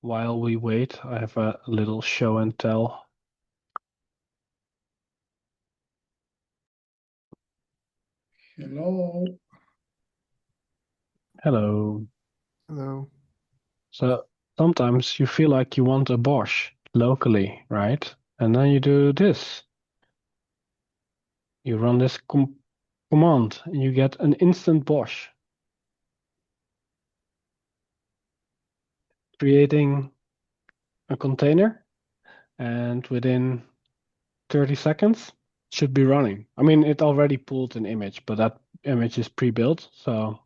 while we wait, I have a little show and tell. Hello. Hello. Hello. So sometimes you feel like you want a Bosch locally, right? And then you do this. You run this command and you get an instant Bosch, creating a container, and within 30 seconds it should be running. I mean, it already pulled an image, but that image is pre-built, so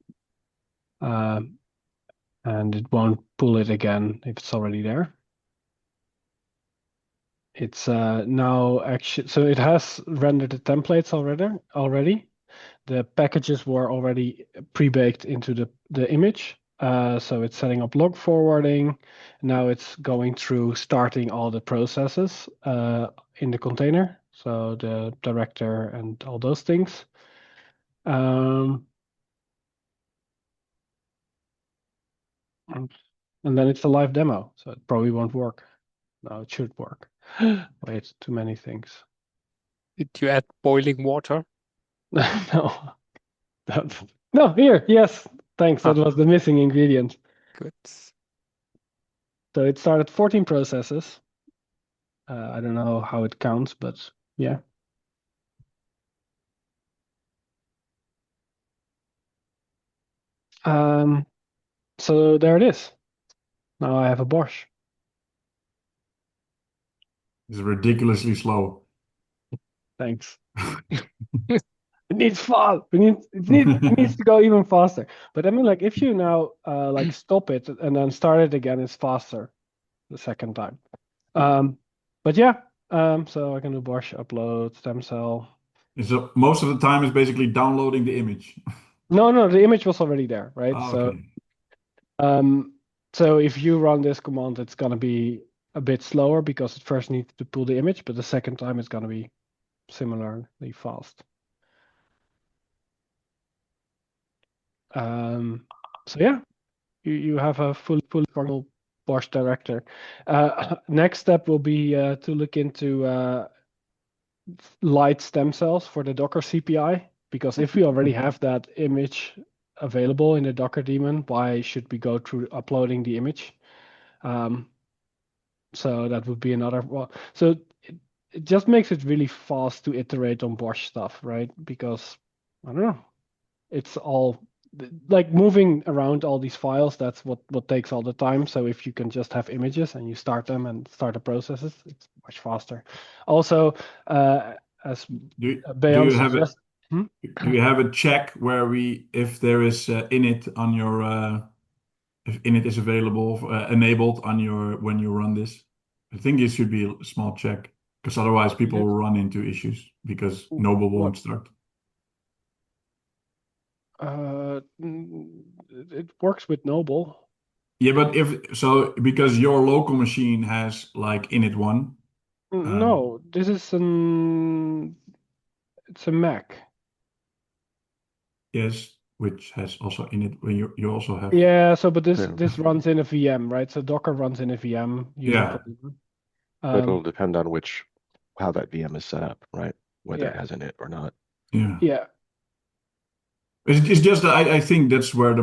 and it won't pull it again if it's already there. It's now actually, so it has rendered the templates already. The packages were already pre-baked into the image. So it's setting up log forwarding. Now it's going through starting all the processes in the container. So the director and all those things. And then it's a live demo, so it probably won't work. No, it should work. Wait, too many things. Did you add boiling water? No. No, here, yes. Thanks. That was the missing ingredient. Good. So it started 14 processes. I don't know how it counts, but yeah. So there it is. Now I have a Bosch. It's ridiculously slow. Thanks. It needs fast. It needs to go even faster. But I mean, like, if you now like stop it and then start it again, it's faster the second time. But yeah, so I can do Bosch upload stem cell. So most of the time it's basically downloading the image. No, the image was already there, right? Okay. So if you run this command, it's gonna be a bit slower because it first needs to pull the image, but the second time it's gonna be similarly fast. So yeah, you have a fully functional Bosch director. Next step will be to look into light stem cells for the Docker CPI, because if we already have that image available in the Docker daemon, why should we go through uploading the image? So that would be another, well, so it just makes it really fast to iterate on Bosch stuff, right? Because I don't know, it's all like moving around all these files. That's what takes all the time. So if you can just have images and you start them and start the processes, it's much faster. Also, as Beyhan suggests, do you have a check where if there is init on your if init is available enabled on your when you run this? I think it should be a small check, because otherwise people will run into issues because Noble won't start. It works with Noble. Yeah, but because your local machine has like init1. No, this is it's a Mac. Yes, which has also init when you also have. Yeah, so but this runs in a VM, right? So Docker runs in a VM using Yeah. But it'll depend on how that VM is set up, right? Whether it has init or not. Yeah. Yeah. It's just that I think that's where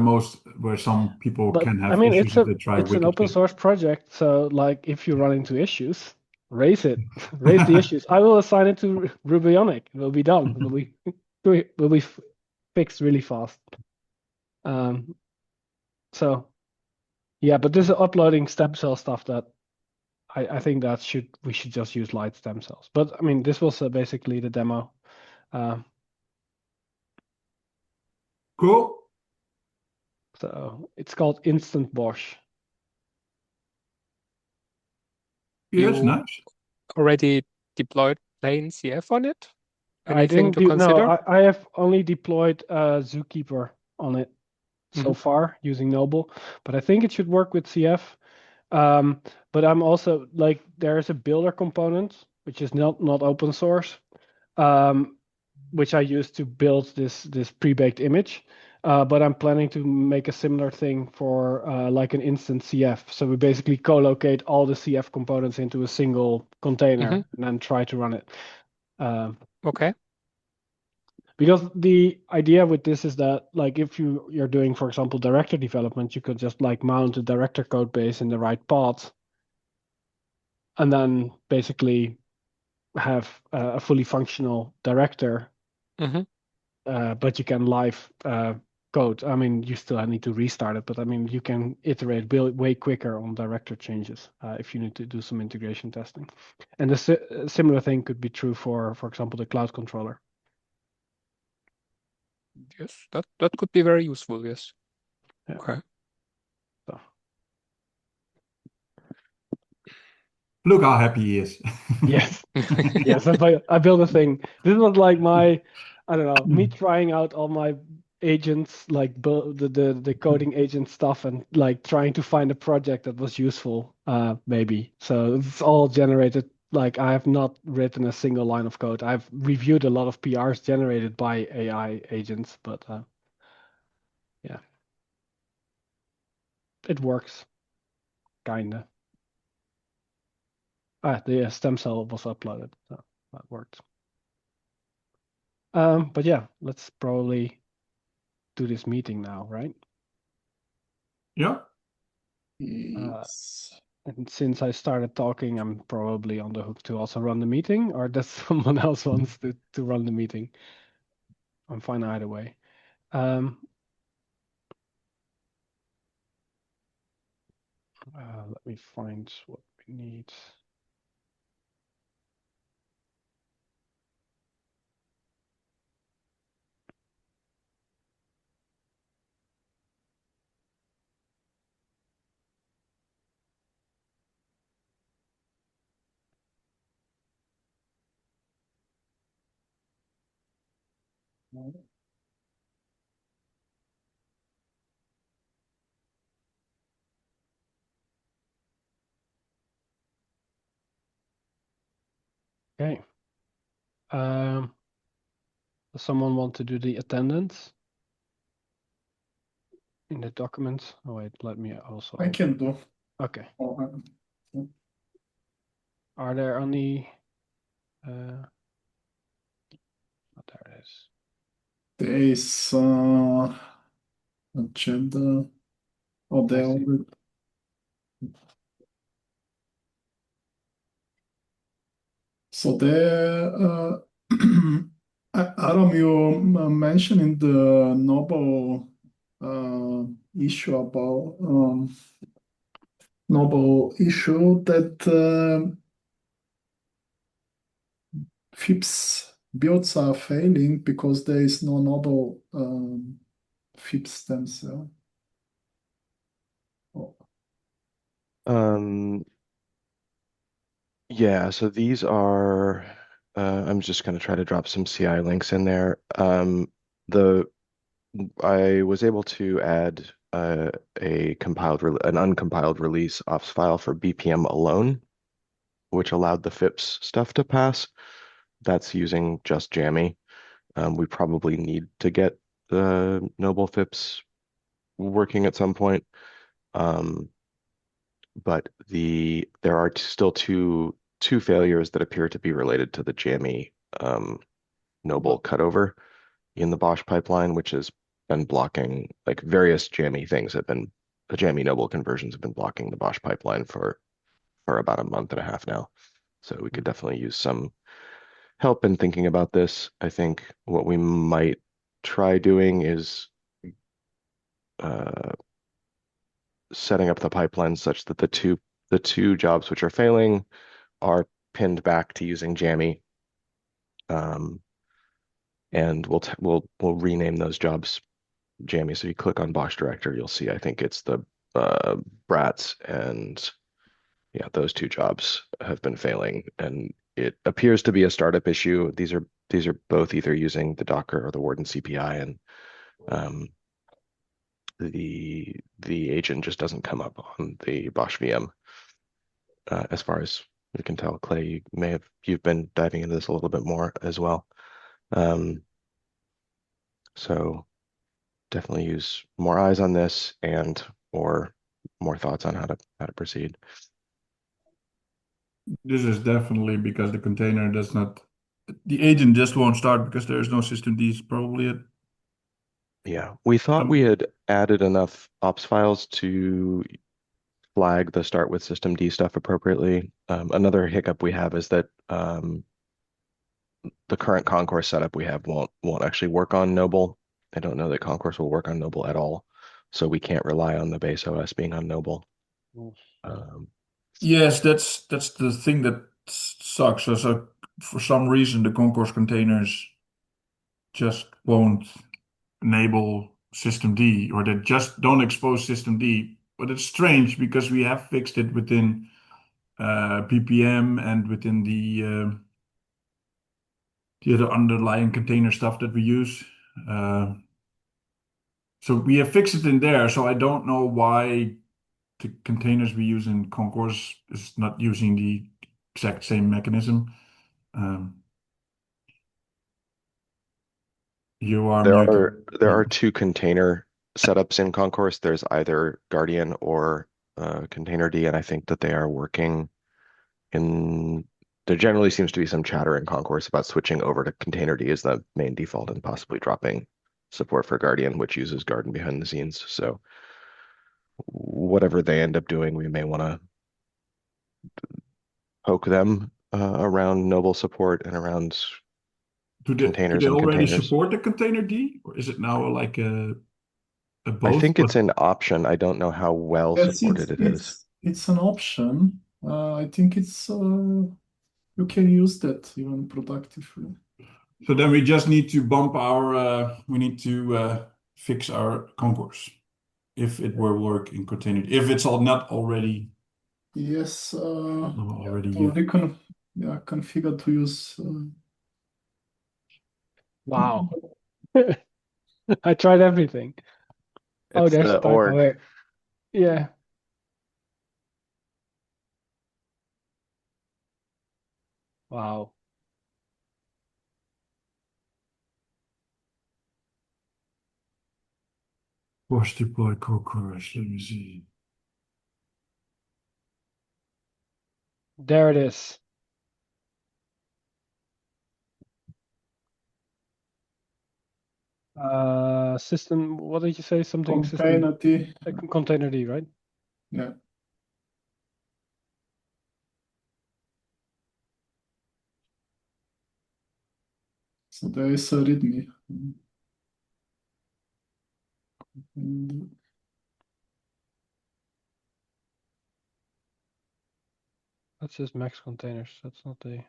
some people can have issues if they try it's an open source project, so like if you run into issues, raise the issues. I will assign it to Rubionic. It will be done. It will be fixed really fast. So yeah, but this is uploading stem cell stuff that I think that we should just use light stem cells. But I mean, this was basically the demo. Cool. So it's called Instant Bosch. Yes, nice. Already deployed plain CF on it? I didn't to consider? No, I have only deployed Zookeeper on it so far using Noble, but I think it should work with CF. But I'm also like, there is a builder component which is not open source, which I use to build this pre-baked image. but I'm planning to make a similar thing for like an instant CF. So we basically co-locate all the CF components into a single container and then try to run it. Okay. Because the idea with this is that, like, if you're doing, for example, director development, you could just like mount a director code base in the right path, and then basically have a fully functional director. But you can live code. I mean, you still need to restart it, but I mean, you can iterate way quicker on director changes if you need to do some integration testing. And the similar thing could be true for example, the cloud controller. Yes, that could be very useful. Yes. Yeah. Okay. So. Look how happy he is. Yes. Yes, I built a thing. This was like my, I don't know, me trying out all my agents, like build the coding agent stuff, and like trying to find a project that was useful, maybe. So it's all generated. Like I have not written a single line of code. I've reviewed a lot of PRs generated by AI agents, but yeah, it works, kinda. The stem cell was uploaded, so that worked. But yeah, let's probably do this meeting now, right? Yeah. Yes. And since I started talking, I'm probably on the hook to also run the meeting, or does someone else wants to run the meeting? I'm fine either way. Let me find what we need. Okay. Does someone want to do the attendance in the document? Oh wait, let me also. I can do. Okay. Oh, Are there any? Oh, there it is. there is agenda. Oh, there. So there, Aram, you mentioned in the Nobel issue about Nobel issue that FIPS builds are failing because there is no Nobel FIPS stem cell. Yeah, so these are, I'm just going to try to drop some CI links in there. I was able to add an uncompiled release ops file for BPM alone, which allowed the FIPS stuff to pass. That's using just Jammy. We probably need to get the Noble FIPS working at some point. But there are still two failures that appear to be related to the Jammy Noble cutover in the Bosch pipeline, which has been blocking, like, various Jammy things the Jammy Noble conversions have been blocking the Bosch pipeline for about a month and a half now. So we could definitely use some help in thinking about this. I think what we might try doing is setting up the pipeline such that the two jobs which are failing are pinned back to using Jammy. And we'll rename those jobs Jammy. So you click on Bosch Director, you'll see, I think it's the Brats, and yeah, those two jobs have been failing, and it appears to be a startup issue. These are both either using the Docker or the Warden CPI, and the agent just doesn't come up on the Bosch VM. As far as we can tell, Clay, you've been diving into this a little bit more as well. So definitely use more eyes on this or more thoughts on how to proceed. This is definitely because the container does not. The agent just won't start because there is no system D is probably it. Yeah, we thought we had added enough ops files to flag the start with system D stuff appropriately. Another hiccup we have is that the current concourse setup we have won't actually work on Noble. I don't know that concourse will work on Noble at all, so we can't rely on the base OS being on Noble. Yes, that's the thing that sucks. So for some reason, the concourse containers just won't enable system D, or they just don't expose system D. But it's strange because we have fixed it within PPM and within the other underlying container stuff that we use. So we have fixed it in there. So I don't know why the containers we use in Concourse is not using the exact same mechanism. You are muted. There are two container setups in Concourse. There's either Guardian or Container D, and I think that they are working in. There generally seems to be some chatter in Concourse about switching over to Container D as the main default and possibly dropping support for Guardian, which uses Garden behind the scenes. So whatever they end up doing, we may want to poke them around Noble support and around Do containers they and already containers. support the Container D, or is it now like a both? I think it's an option. I don't know how well Yes, supported it is. it's an option. I think it's you can use that even productively. So then we just need to bump our. We need to fix our concourse if it will work in Container. If it's not already Yes, already already used. configured to use. Wow. I tried everything. Oh, It's there's the a typo org. here. Yeah. Wow. Push deploy concourse. Let me see. There it is. System, what did you say? Something system Container D. container D, right? Yeah. So there is a README. And That's just max containers. That's not the.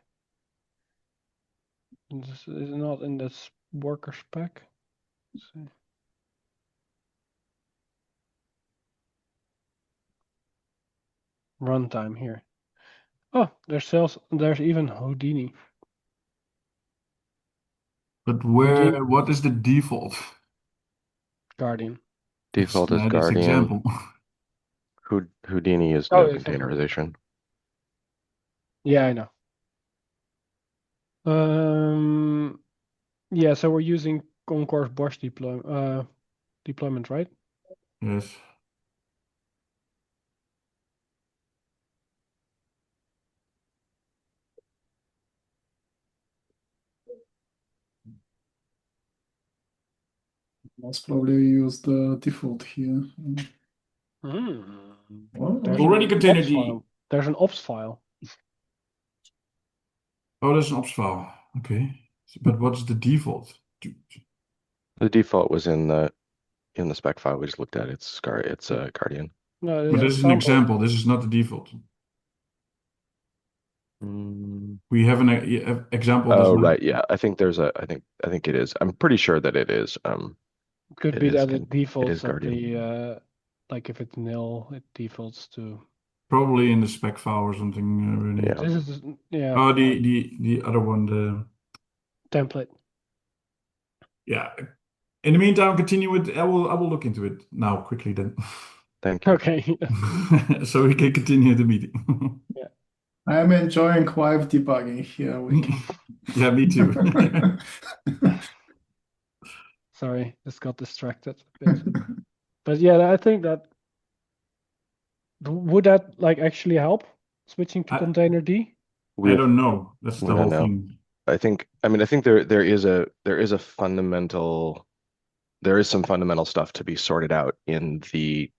This is not in this worker spec. Let's see. Runtime here. Oh, there's even Houdini. But Houdini what is the default? Default Guardian. is That's Guardian. example. Houdini is Oh, no example. containerization. Yeah, I know. Yeah, so we're using Concourse Bosch deployment, right? Yes. most probably use the default here. Well, There's Already an container ops D. file. There's an ops file. Oh, that's an ops file. Okay. But what's the default? The default was in the spec file we just looked at. It's Yeah. Guardian. No, But there's this is an example. This is not the default. We have an example. Oh, right. Yeah. I think I think it is. I'm pretty sure that it is. Could it be is that it it defaults is at Guardian. the like if it's nil, it defaults to. Probably in the spec file or something. Really. Yeah. This is Oh, the other one. The template. yeah. In the meantime, continue with. I will look into it now quickly then, Thank you. Okay. so we can continue the meeting. Yeah. I am enjoying Quive debugging here. Yeah, me too. Sorry, just got distracted a bit. But yeah, I think that would that like actually help switching to I container D? I don't know. That's we the don't whole know. thing. I think there is a fundamental there is some fundamental stuff to be sorted out in the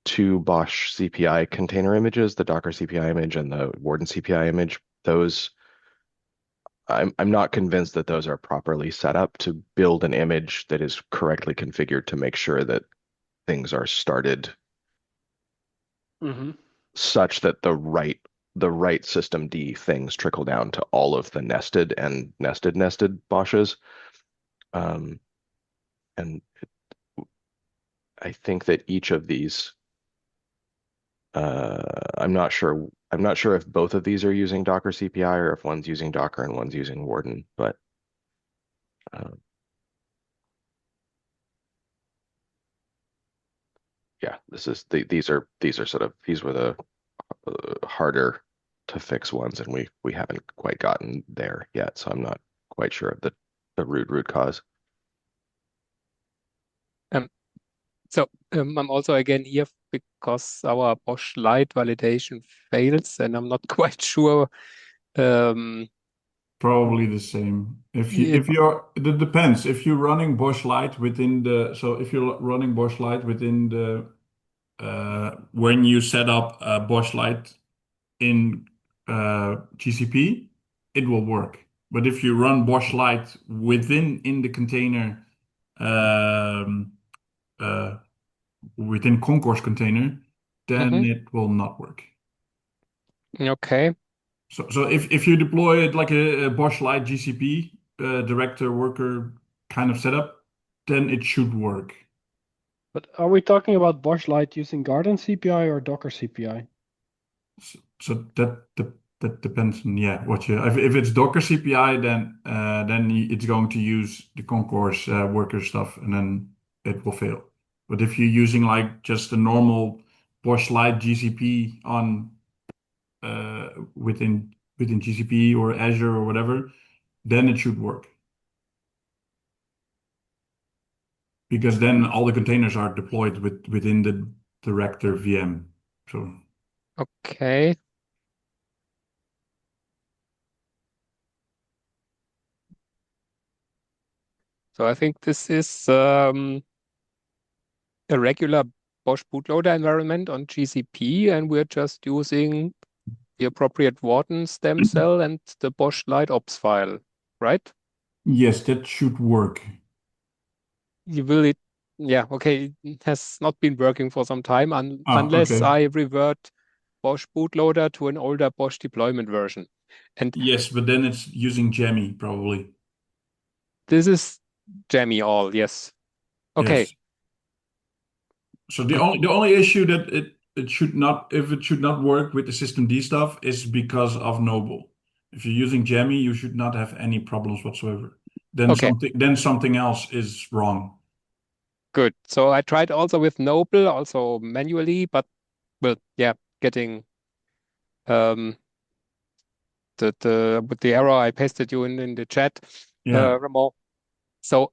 two Bosch CPI container images, the Docker CPI image and the Warden CPI image. Those I'm not convinced that those are properly set up to build an image that is correctly configured to make sure that things are started such that the right system D things trickle down to all of the nested and nested Bosches. And I think that each of these, I'm not sure if both of these are using Docker CPI or if one's using Docker and one's using Warden, but yeah, these are these were the harder to fix ones, and we haven't quite gotten there yet, so I'm not quite sure of the root cause. So I'm also again here because our Bosch Lite validation fails, and I'm not quite sure. Probably the same. It depends. If you're running Bosch Lite within the when you set up Bosch Lite in GCP, it will work. But if you run Bosch Lite in the container within Concourse container, then it will not work. Okay. So if you deploy it like a Bosch Lite GCP director worker kind of setup, then it should work. But are we talking about Bosch Lite using Garden CPI or Docker CPI? So that depends on what you if it's Docker CPI, then it's going to use the Concourse worker stuff, and then it will fail. But if you're using like just a normal Bosch Lite GCP on within GCP or Azure or whatever, then it should work. Because then all the containers are deployed within the director VM. So Okay. So I think this is a regular Bosch bootloader environment on GCP, and we're just using the appropriate Warden stem cell and the Bosch Lite ops file, right? yes, that should work. Yeah, okay. It has not been working for some time unless Okay. I revert Bosch bootloader to an older Bosch deployment version. And Yes, but then it's using Jammy probably. this is jammy all, yes. Okay. Yes. So the only issue that it should not work with the system D stuff is because of Noble. If you're using Jammy, you should not have any problems whatsoever. Then Okay. something else is wrong. Good. So I tried also with Noble, also manually, but well, yeah, getting with the error I pasted you in the chat, Yeah. Ramon. So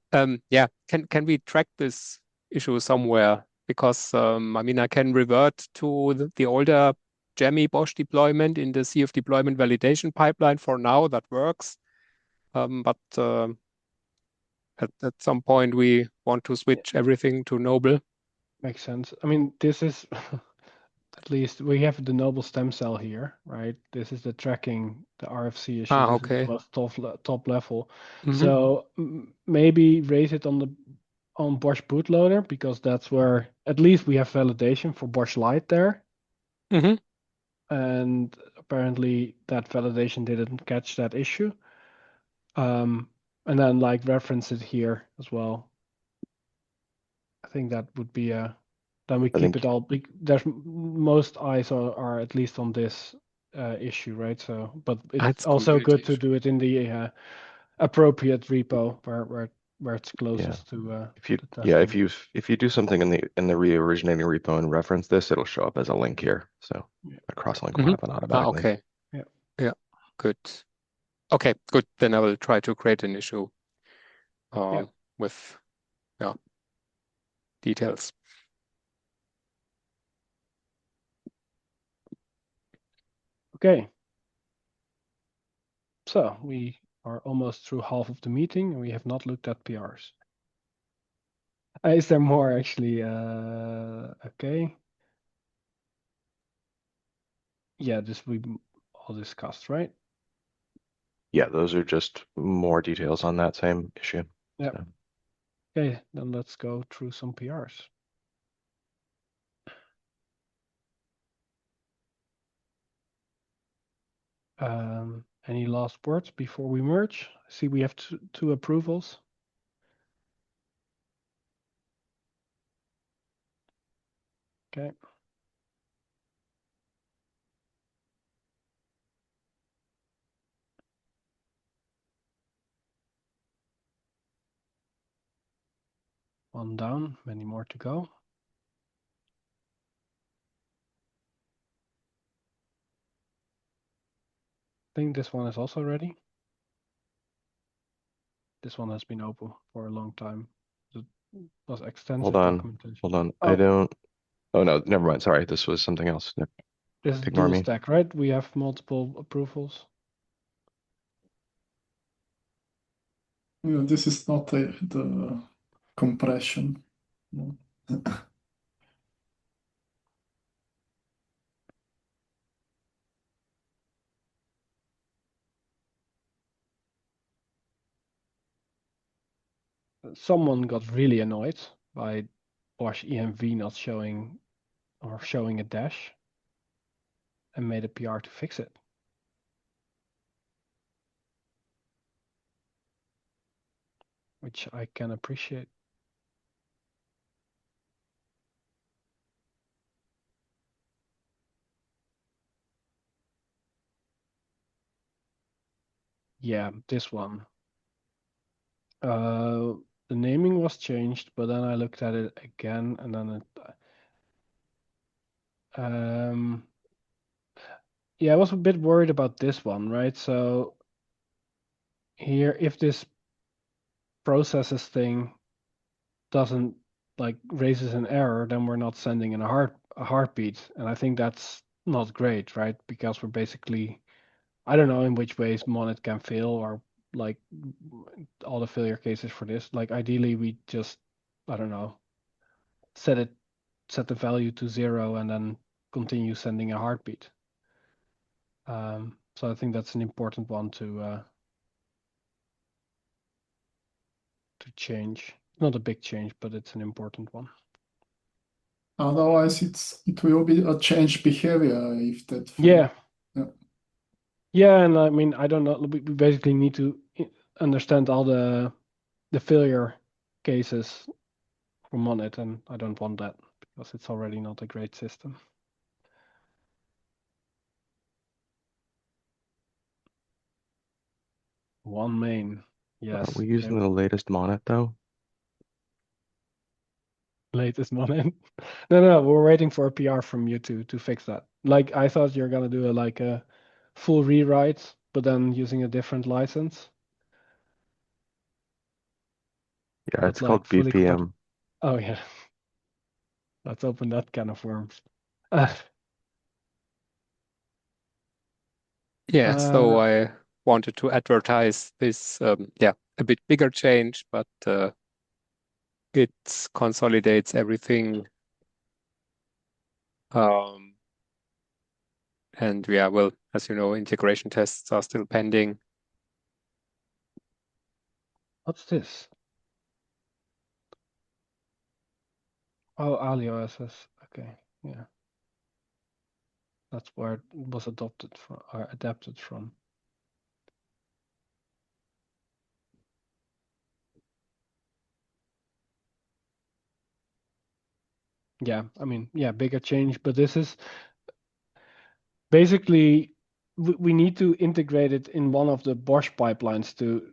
yeah, can we track this issue somewhere? Because I mean, I can revert to the older Jammy Bosch deployment in the CF deployment validation pipeline for now. That works. But at some point we want to switch everything to Noble. Makes sense. I mean, this is at least we have the Noble stem cell here, right? This is the tracking, the RFC issue. This is Okay. the most top level. Mhm. So maybe raise it on Bosch bootloader, because that's where at least we have validation for Bosch Lite there. Mhm. And apparently that validation didn't catch that issue. And then like reference it here as well. I think that would be then we keep it all. There's most eyes are at least on this issue, right? So, but it's That's also good to community do it in the appropriate repo where it's closest to If you the testing. if you do something in the re-originating repo and reference this, it'll show up as a link here. So a cross link will happen automatically. Okay. Yeah. Yeah. Good. Okay, good. Then I will try to create an issue with details. Okay. So we are almost through half of the meeting and we have not looked at PRs. Is there more actually? Okay. Yeah, this we all discussed, right? Yeah, those are just more details on that same issue. Yep. So, Okay, then let's go through some PRs. Any last words before we merge? I see we have two approvals. Okay. One down, many more to go. I think this one is also ready. This one has been open for a long time. It was extensive hold on. documentation. I Oh, don't. Oh no, never mind. Sorry, this was something else. this is Ignore dual me. stack, right? We have multiple approvals. Yeah, this is not the compression. No. Someone got really annoyed by Bosch EMV not showing or showing a dash and made a PR to fix it. Which I can appreciate. Yeah, this one. The naming was changed, but then I looked at it again and then yeah, I was a bit worried about this one, right? So here, if this processes thing doesn't like raises an error, then we're not sending in a heartbeat. And I think that's not great, right? Because we're basically, I don't know in which ways Monet can fail or like all the failure cases for this. Like ideally we just, I don't know, set the value to 0 and then continue sending a heartbeat. So I think that's an important one to change. Not a big change, but it's an important one. Otherwise, it will be a change behavior if that Yeah. Yeah. Yeah, and I mean, I don't know. We basically need to understand all the failure cases from Monet, and I don't want that because it's already not a great system. One main, yes. Are we using the latest Monet though? Latest Monet? No, we're waiting for a PR from you to fix that. Like I thought you're gonna do a full rewrite, but then using a different license. Yeah, But it's called fully BPM. compatible. Oh yeah. Let's open that can of worms. Yeah, so I wanted to advertise this, a bit bigger change, but it consolidates everything. And yeah, well, as you know, integration tests are still pending. What's this? Oh, Ali OSS. Okay, yeah. That's where it was adopted from or adapted from. Yeah, I mean, yeah, bigger change, but this is basically we need to integrate it in one of the Bosch pipelines to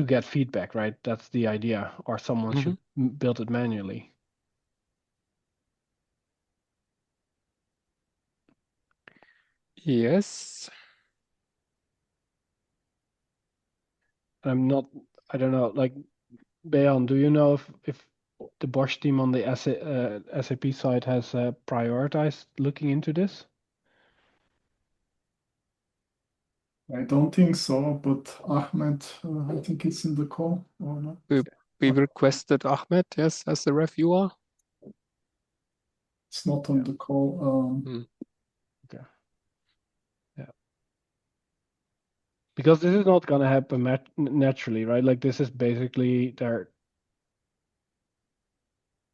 get feedback, right? That's the idea, or someone should build it manually. Yes. I don't know, like Beyhan, do you know if the Bosch team on the SAP side has prioritized looking into this? I don't think so, but Ahmed, I think it's in the call or not. We requested Ahmed, yes, as the reviewer. It's not on the call. Okay. Yeah. Because this is not gonna happen naturally, right? Like this is basically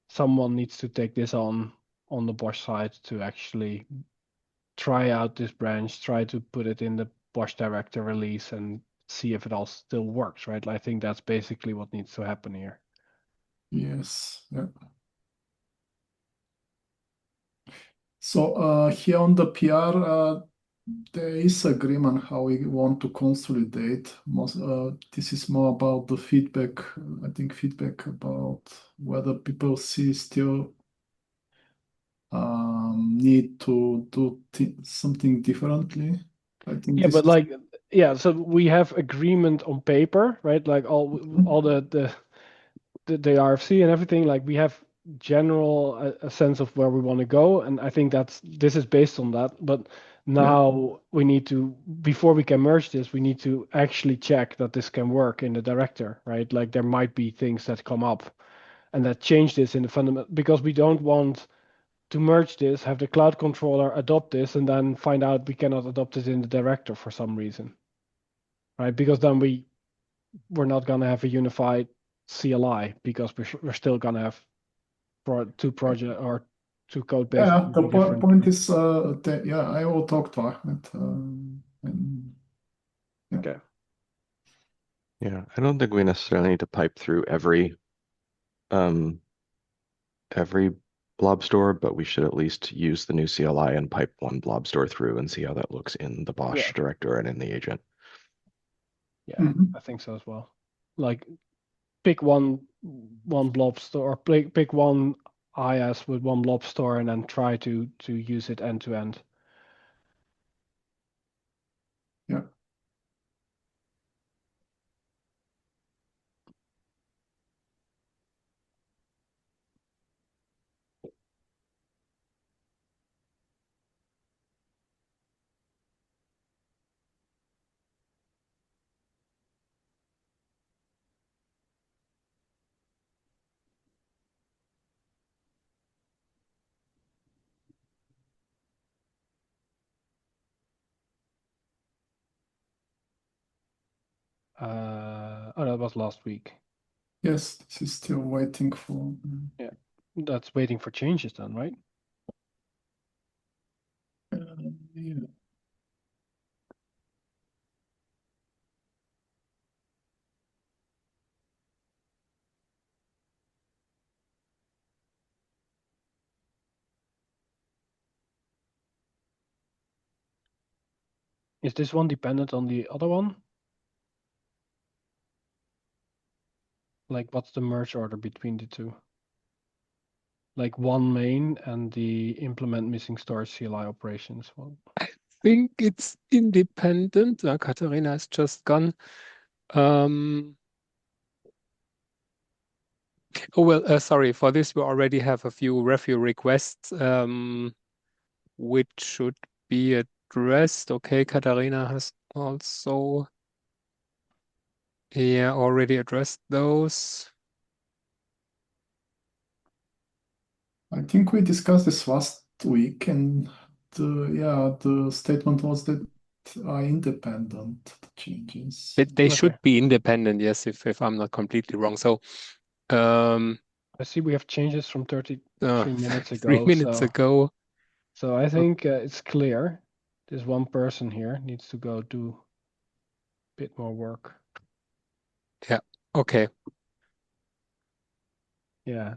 someone needs to take this on the Bosch side to actually try out this branch, try to put it in the Bosch director release and see if it all still works, right? I think that's basically what needs to happen here. Yes. Yeah. So here on the PR, there is agreement how we want to consolidate. This is more about the feedback. I think feedback about whether people see still need to do something differently. I think Yeah, this but is like, yeah, so we have agreement on paper, right? Like all the RFC and everything. Like we have general a sense of where we want to go, and I think this is based on that. But now we need to, before we can merge this, we need to actually check that this can work in the director, right? Like there might be things that come up and that change this in the fundamental, because we don't want to merge this, have the cloud controller adopt this, and then find out we cannot adopt it in the director for some reason, right? Because then we're not gonna have a unified CLI because we're still gonna have two project or two code bases. yeah. The different. point is that I will talk to Ahmed. And, yeah. Okay. Yeah, I don't think we necessarily need to pipe through every blob store, but we should at least use the new CLI and pipe one blob store through and see how that looks in the Bosch Yeah. director and in the agent. Yeah, I think so as well. Like pick one blob store, or pick one IaaS with one blob store, and then try to use it end to end. Yeah. Oh, that was last week. Yes, this is still waiting for. Yeah, that's waiting for changes then, right? Yeah. Is this one dependent on the other one? Like, what's the merge order between the two? Like one main and the implement missing storage CLI operations. Well, I think it's independent. Katarina has just gone. Oh, well, sorry, for this we already have a few review requests, which should be addressed. Okay, Katarina has also, yeah, already addressed those. I think we discussed this last week, and the statement was that are independent, the changes. They should be independent, yes, if I'm not completely wrong. So, I see we have changes from 33 minutes ago. 3 minutes ago. So I think it's clear. This one person here needs to go do a bit more work. Yeah. Okay. Yeah.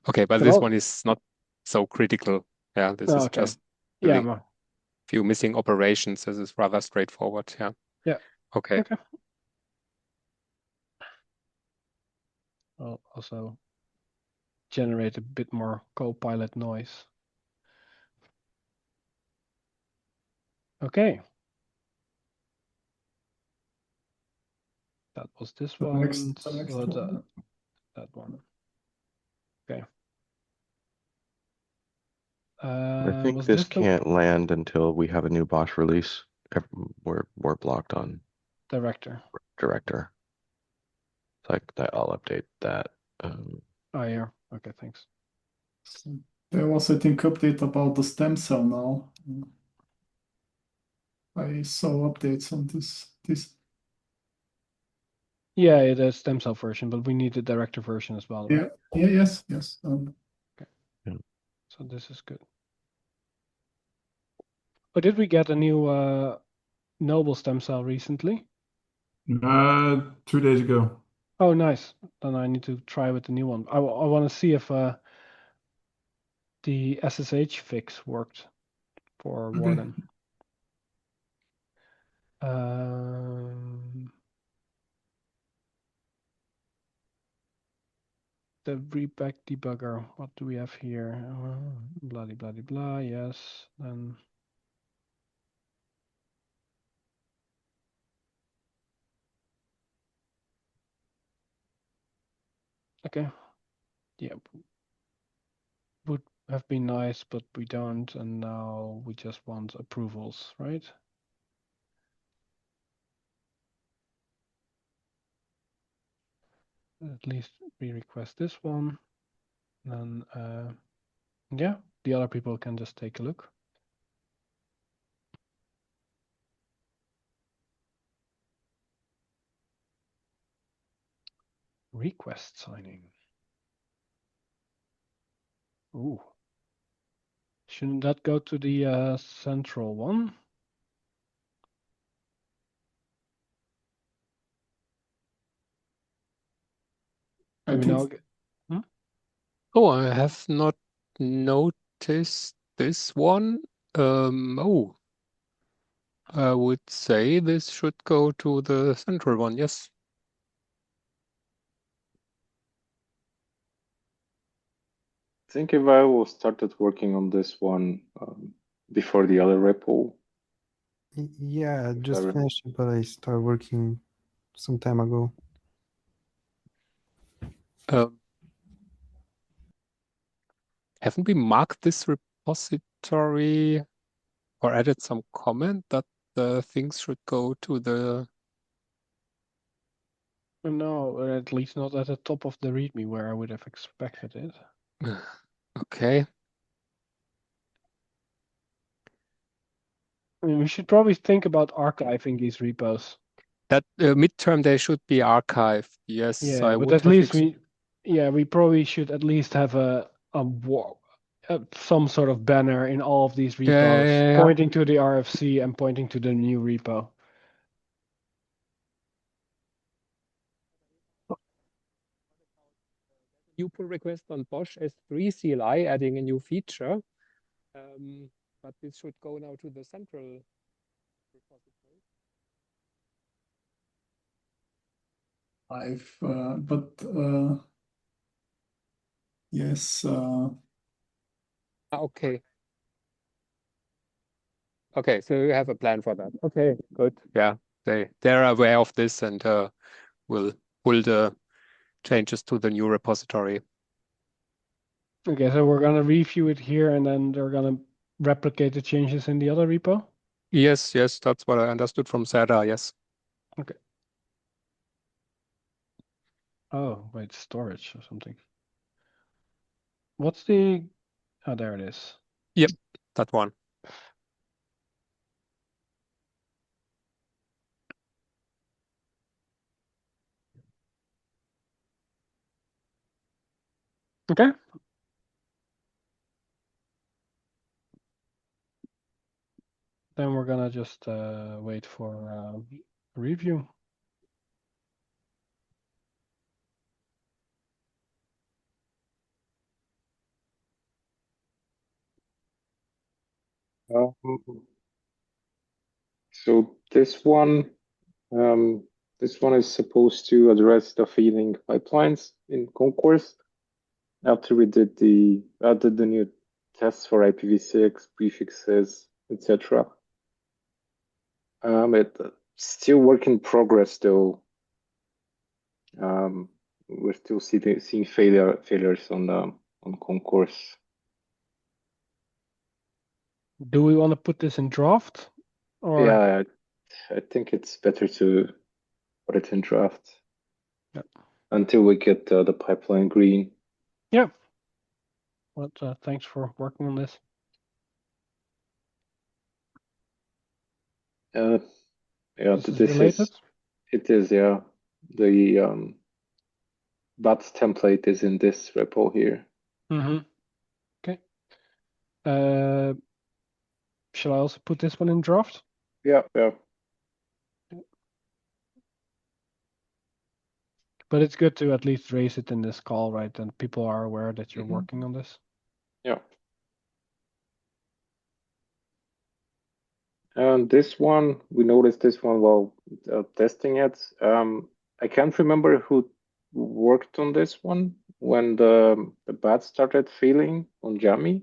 Okay, but this one is not so critical. Yeah, this is just really few missing operations. This is rather straightforward. Yeah. Yeah. Okay. I'll also generate a bit more Copilot noise. Okay. That was this one. The next one. that one. Okay. I think Was this this the can't land until we have a new Bosch release. We're blocked on director? director. So I'll update that. Oh, yeah. Okay, thanks. So there was, I think, update about the stem cell now. I saw updates on this. Yeah, the stem cell version, but we need the director version as well, right? Yeah, yes. So this is good. Oh, did we get a new noble stem cell recently? 2 days ago. Oh, nice. Then I need to try with the new one. I want to see if the SSH fix worked for Warden. The repack debugger. What do we have here? Blah blah blah blah. Yes. Then okay. Yeah. Would have been nice, but we don't, and now we just want approvals, right? At least we request this one. Then yeah, the other people can just take a look. Request signing. Ooh. Shouldn't that go to the central one? I Do we think now get... Oh, I have not noticed this one. Oh, I would say this should go to the central one, yes. I think Ivaylo started working on this one before the other repo. Yeah, I just finished it, but I started working some time ago. Haven't we marked this repository or added some comment that the things should go to the... No, at least not at the top of the README where I would have expected it. Okay. I mean, we should probably think about archiving these repos. That midterm they should be archived. Yes, Yeah, I but would at have least we probably should at least have some sort of banner in all of these repos Yeah. pointing to the RFC and pointing to the new repo. New pull request on Bosch S3 CLI adding a new feature. But this should go now to the central repository. yes. Okay. Okay, so you have a plan for that. Okay, good. Yeah, they're aware of this and will pull the changes to the new repository. Okay, so we're gonna review it here and then they're gonna replicate the changes in the other repo? Yes, that's what I understood from Sada, yes. Okay. Oh, wait, storage or something. What's the... Oh, there it is. Yep, that one. Okay. Then we're gonna just wait for review. So this one is supposed to address the feeding pipelines in Concourse. After we did the new tests for IPv6 prefixes, etc. It's still work in progress though. we're still seeing failures on concourse. Do we want to put this in draft? Or Yeah, I think it's better to put it in draft. Yep. Until we get the pipeline green. Yeah. But thanks for working on this. Yeah, This is related. It is, yeah. The BAT template is in this repo here. Okay. Shall I also put this one in draft? Yeah. But it's good to at least raise it in this call, right? And people are aware that you're working on this. Yeah. And this one, we noticed this one while testing it. I can't remember who worked on this one when the BAT started failing on Jammy.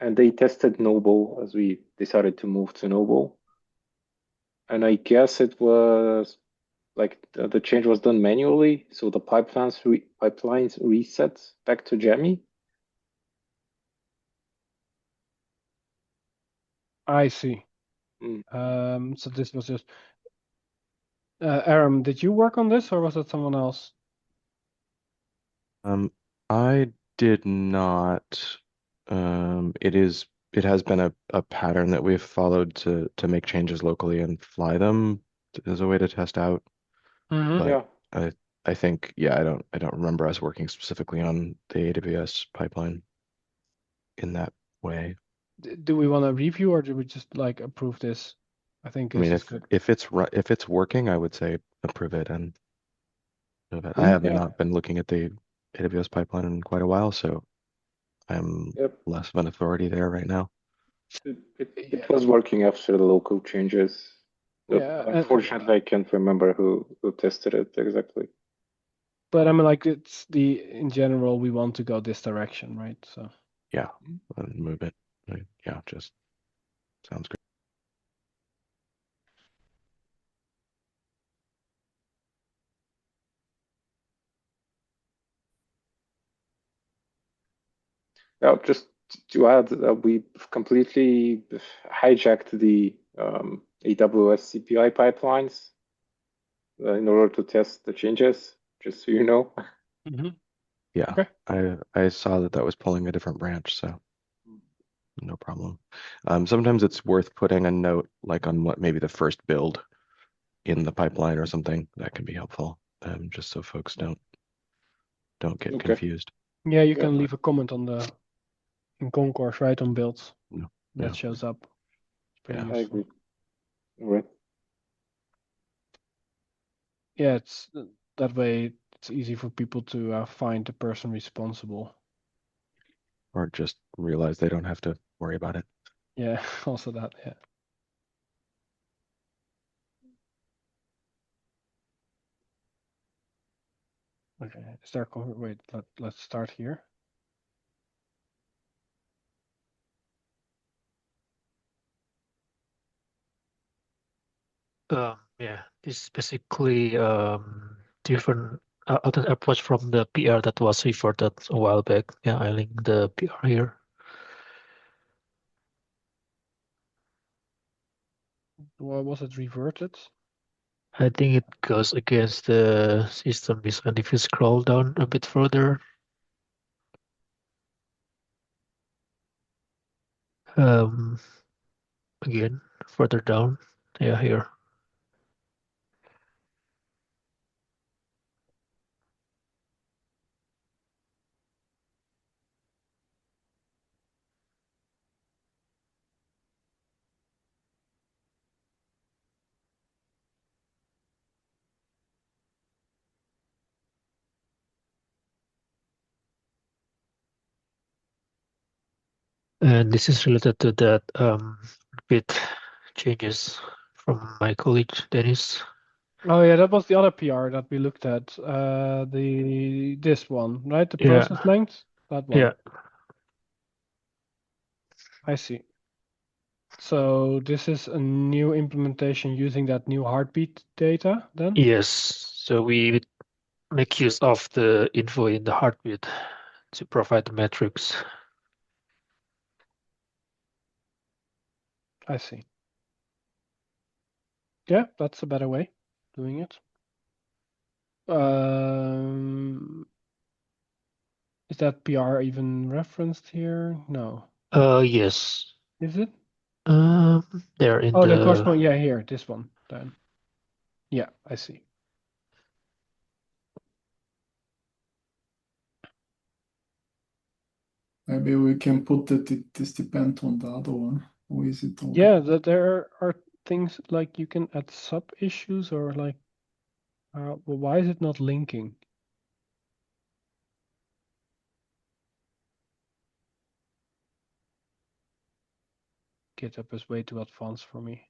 And they tested Noble as we decided to move to Noble. And I guess it was like the change was done manually, so the pipelines reset back to Jammy. I see. So this was just Aram, did you work on this or was it someone else? I did not. It has been a pattern that we've followed to make changes locally and fly them as a way to test out. But I think, yeah, I don't remember us working specifically on the AWS pipeline in that way. Do we want to review or do we just like approve this? I think this is good. If it's working, I would say approve it and I have not been looking at the AWS pipeline in quite a while, so I'm less of an authority there right now. It was working after the local changes. Yeah, unfortunately, I can't remember who tested it exactly. But I mean, like in general, we want to go this direction, right? So yeah, move it. Yeah, just sounds great. Now, just to add, we completely hijacked the AWS CPI pipelines in order to test the changes, just so you know. Yeah, okay. I saw that was pulling a different branch, so no problem. Sometimes it's worth putting a note like on what maybe the first build in the pipeline or something. That can be helpful, just so folks don't get confused. Yeah, you can leave a comment in Concourse, right, on builds. That shows up. It's pretty useful. I agree. Right. Yeah, it's that way it's easy for people to find the person responsible. Or just realize they don't have to worry about it. Yeah, also that, yeah. Okay, wait, let's start here. Yeah, this is basically different approach from the PR that was reverted a while back. Yeah, I link the PR here. Why was it reverted? I think it goes against the system design. If you scroll down a bit further, again, further down, yeah, here. And this is related to that bit changes from my colleague Dennis. Oh yeah, that was the other PR that we looked at. This one, right? The process length? That one. Yeah. I see. So this is a new implementation using that new heartbeat data then? Yes. So we make use of the info in the heartbeat to provide the metrics. I see. Yeah, that's a better way of doing it. Is that PR even referenced here? No. Yes. Is it? They're in Oh, the the corresponding. Yeah, here, this one. Then. Yeah, I see. Maybe we can put that it is depend on the other one. Or is it all? Yeah, that there are things like you can add sub issues or like, well, why is it not linking? GitHub is way too advanced for me.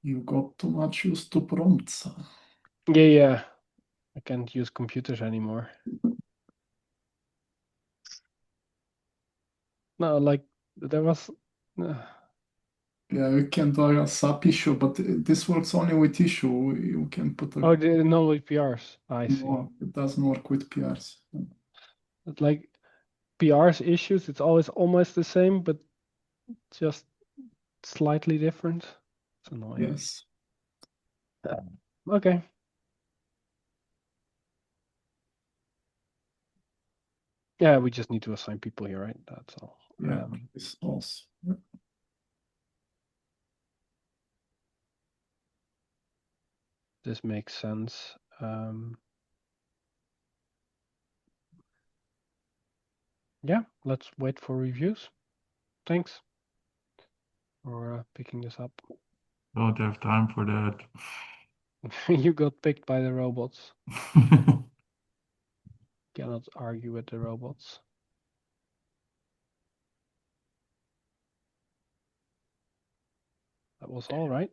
You got too much used to prompts. Yeah. I can't use computers anymore. No, like there was. Yeah, we can do a sub issue, but this works only with issue. You can put a. Oh, no with PRs. I see. No, it doesn't work with PRs. But like PRs issues, it's always almost the same, but just slightly different. It's annoying. Yes. Okay. Yeah, we just need to assign people here, right? That's all. Yeah, it's also. Yeah. This makes sense. Yeah, let's wait for reviews. Thanks for picking this up. Don't have time for that. You got picked by the robots. Cannot argue with the robots. That was all right.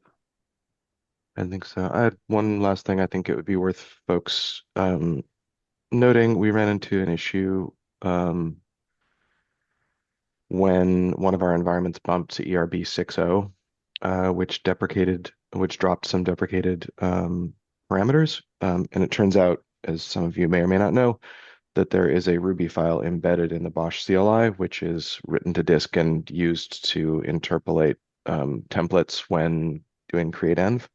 I think so. I had one last thing I think it would be worth folks noting. We ran into an issue when one of our environments bumped to ERB 6.0, which dropped some deprecated parameters. And it turns out, as some of you may or may not know, that there is a Ruby file embedded in the Bosch CLI, which is written to disk and used to interpolate templates when doing create-env.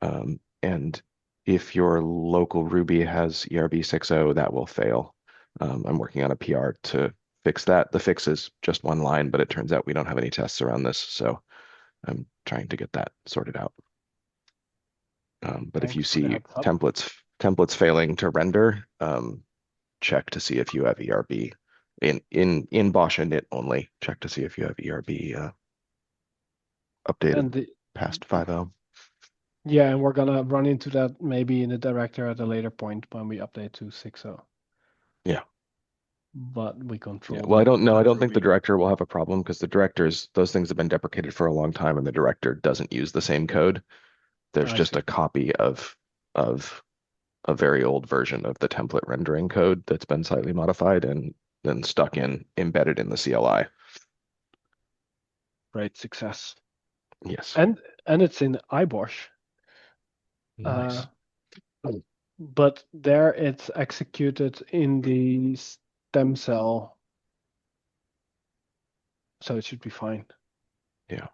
And if your local Ruby has ERB 6.0, that will fail. I'm working on a PR to fix that. The fix is just one line, but it turns out we don't have any tests around this, so I'm trying to get that sorted out. But if you see templates failing to render, check to see if you have ERB in Bosch init only. Check to see if you have ERB updated past 5.0. Yeah, and we're gonna run into that maybe in the director at a later point when we update to 6.0. Yeah. But we control. Yeah. Well, I don't know. I don't think the director will have a problem because the directors, those things have been deprecated for a long time, and the director doesn't use the same code. There's just a copy of a very old version of the template rendering code that's been slightly modified and then embedded in the CLI. Great success. Yes. And it's in iBosch. Nice. But there it's executed in the stem cell. So it should be fine. Yeah.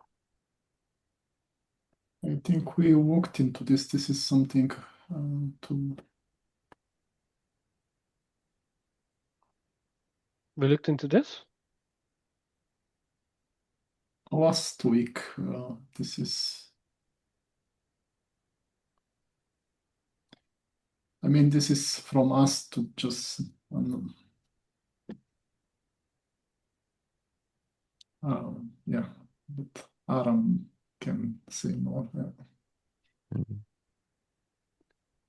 I think we walked into this. This is something to. We looked into this? Last week. This is. I mean, this is from us to just. Yeah, but Aram can say more. Yeah.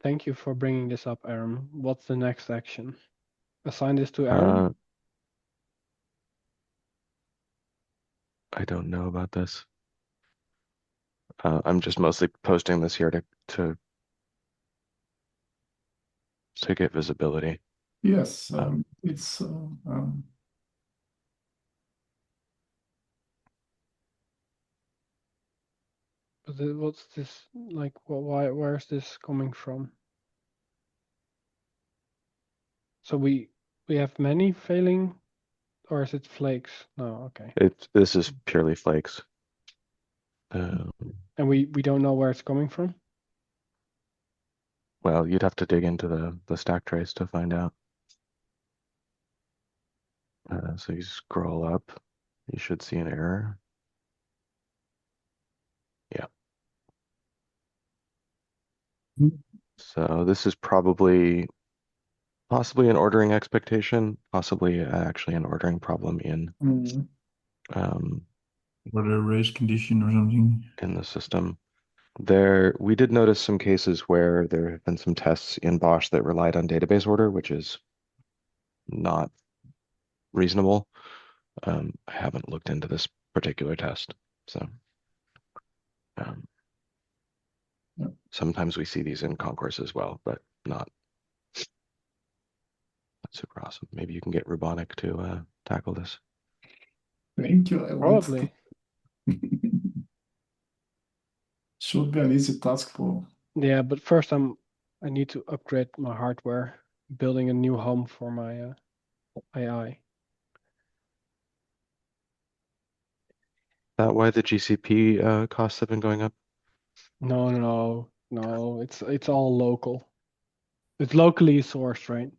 Thank you for bringing this up, Aram. What's the next action? Assign this to Aram? I don't know about this. I'm just mostly posting this here to get visibility. Yes, it's. But what's this like? Where is this coming from? So we have many failing, or is it flakes? No, okay. This is purely flakes. And we don't know where it's coming from. Well, you'd have to dig into the stack trace to find out. So you scroll up, you should see an error. Yeah. So this is possibly an ordering expectation, possibly actually an ordering problem in Order race condition or something. in the system. We did notice some cases where there have been some tests in Bosch that relied on database order, which is not reasonable. I haven't looked into this particular test, so sometimes we see these in concourse as well, but not super awesome. Maybe you can get Rubonic to tackle this. Thank you. Probably. Should be an easy task for. Yeah, but first I need to upgrade my hardware, building a new home for my AI. That why the GCP costs have been going up? No. It's all local. It's locally sourced, right?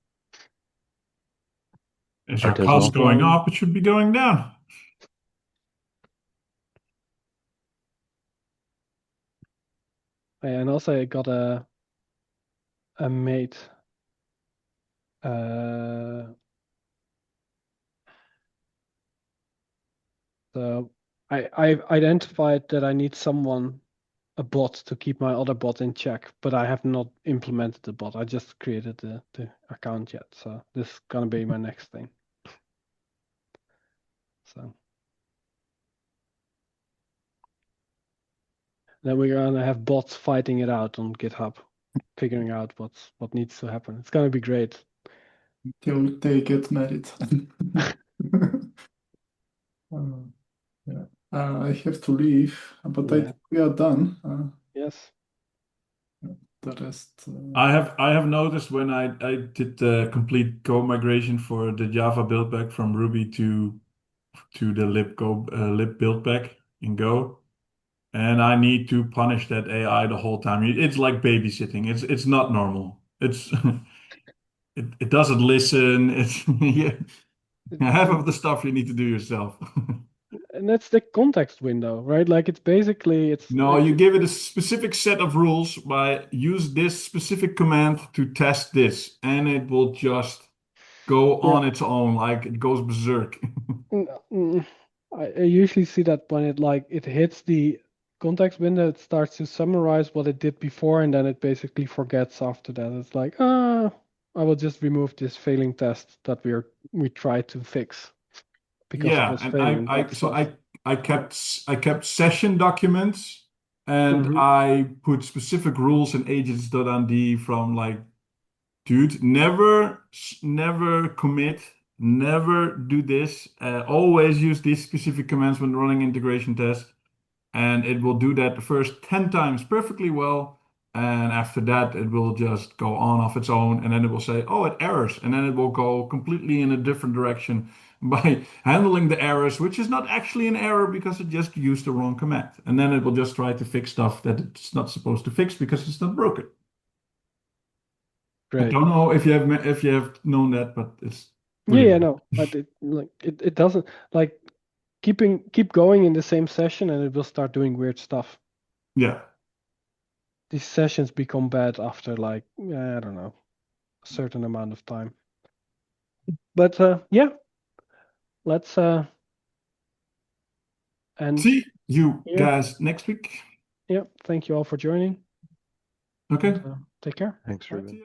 If your costs going up, it should be going down. And also I got a mate. So I've identified that I need a bot to keep my other bot in check, but I have not implemented the bot. I just created the account yet. So this is gonna be my next thing. So then we're gonna have bots fighting it out on GitHub, figuring out what needs to happen. It's gonna be great. Till they get married. Yeah. I have to leave, but I think we are done. Yes. The rest. I have noticed when I did the complete code migration for the Java buildback from Ruby to the lib buildback in Go, and I need to punish that AI the whole time. It's like babysitting. It's not normal. It's it doesn't listen. It's half of the stuff you need to do yourself. And that's the context window, right? Like it's basically No, you give it a specific set of rules by use this specific command to test this, and it will just go on its own, like it goes berserk. I usually see that when it hits the context window, it starts to summarize what it did before, and then it basically forgets after that. It's like, I will just remove this failing test that we tried to fix because it was failing. I kept session documents, and I put specific rules in agents.md from like, dude, never commit, never do this. Always use these specific commands when running integration tests, and it will do that the first 10 times perfectly well. And after that, it will just go on off its own, and then it will say, oh, it errors, and then it will go completely in a different direction by handling the errors, which is not actually an error because it just used the wrong command. And then it will just try to fix stuff that it's not supposed to fix because it's not broken. Great. I don't know if you have known that, but it's no, but it doesn't like keep going in the same session, and it will start doing weird stuff. Yeah. These sessions become bad after I don't know, a certain amount of time. But let's and see you guys next week. Yeah, thank you all for joining. Okay. And, take care. Thanks, Ruben.